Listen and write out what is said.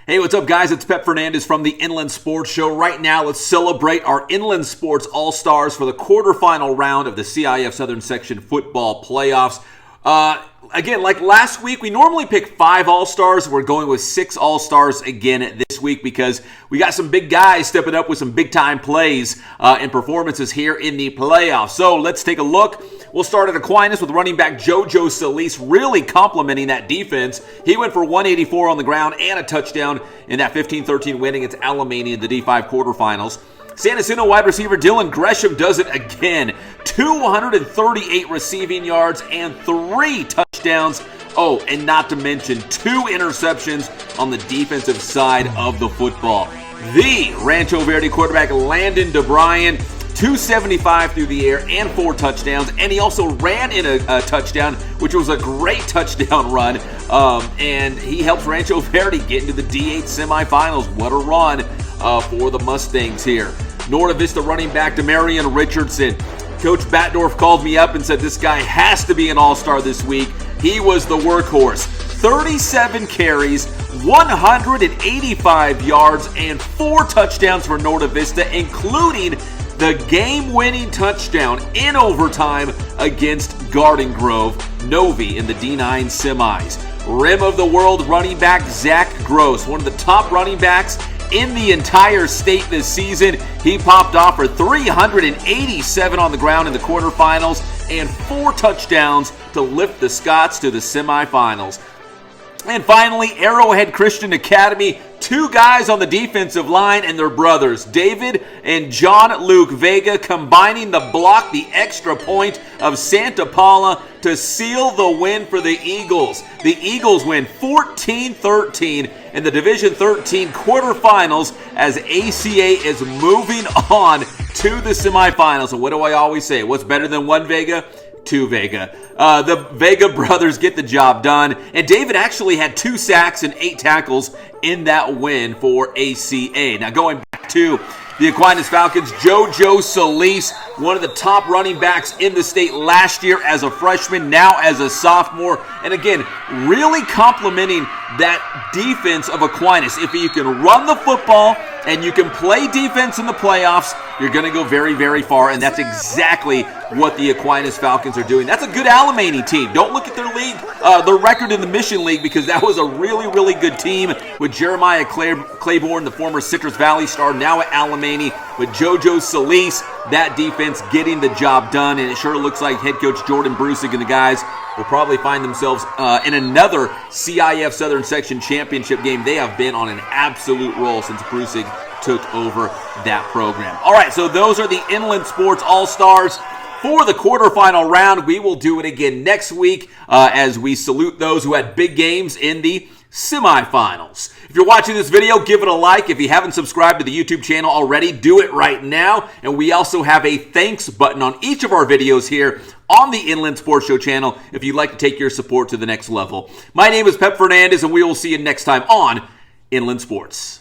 Hey, what's up, guys? It's Pep Fernandez from the Inland Sports Show. Right now, let's celebrate our Inland Sports All-Stars for the quarterfinal round of the CIF Southern Section Football Playoffs. Again, like last week, we normally pick 5 All-Stars. We're going with 6 All-Stars again this week because we got some big guys stepping up with some big-time plays and performances here in the playoffs. So let's take a look. We'll start at Aquinas with running back JoJo Solis, really complimenting that defense. He went for 184 on the ground and a touchdown in that 15-13 win against Alamany in the D5 quarterfinals. San Jacinto wide receiver Dillon Gresham does it again. 238 receiving yards and 3 touchdowns. Oh, and not to mention 2 interceptions on the defensive side of the football. The Rancho Verde quarterback Landon Debruyn, 275 through the air and 4 touchdowns. And he also ran in a touchdown, which was a great touchdown run. And he helps Rancho Verde get into the D8 semifinals. What a run for the Mustangs here. Norte Vista running back Damarion Richardson. Coach Batdorf called me up and said this guy has to be an all-star this week. He was the workhorse. 37 carries, 185 yards, and 4 touchdowns for Norte Vista, including the game-winning touchdown in overtime against Garden Grove Novi in the D9 semis. Rim of the World running back Zach Gross, one of the top running backs in the entire state this season. He popped off for 387 on the ground in the quarterfinals and 4 touchdowns to lift the Scots to the semifinals. And finally, Arrowhead Christian Academy, 2 guys on the defensive line and their brothers, David and JonLuke Vega, combining to block the extra point of Santa Paula to seal the win for the Eagles. The Eagles win 14-13 in the Division 13 quarterfinals as ACA is moving on to the semifinals. And what do I always say? What's better than 1 Vega? 2 Vega. The Vega brothers get the job done. And David actually had 2 sacks and 8 tackles in that win for ACA. Now going back to the Aquinas Falcons, JoJo Solis, one of the top running backs in the state last year as a freshman, now as a sophomore. And again, really complimenting that defense of Aquinas. If you can run the football and you can play defense in the playoffs, you're going to go very, very far. And that's exactly what the Aquinas Falcons are doing. That's a good Alamany team. Don't look at their league, their record in the Mission League, because that was a really, really good team with Jeremiah Claiborne, the former Citrus Valley star, now at Alamany. With JoJo Solis, that defense getting the job done. And it sure looks like head coach Jordan Brusig and the guys will probably find themselves in another CIF Southern Section Championship game. They have been on an absolute roll since Brusig took over that program. All right, so those are the Inland Sports All-Stars for the quarterfinal round. We will do it again next week as we salute those who had big games in the semifinals. If you're watching this video, give it a like. If you haven't subscribed to the YouTube channel already, do it right now. And we also have a thanks button on each of our videos here on the Inland Sports Show channel if you'd like to take your support to the next level. My name is Pep Fernandez, and we will see you next time on Inland Sports.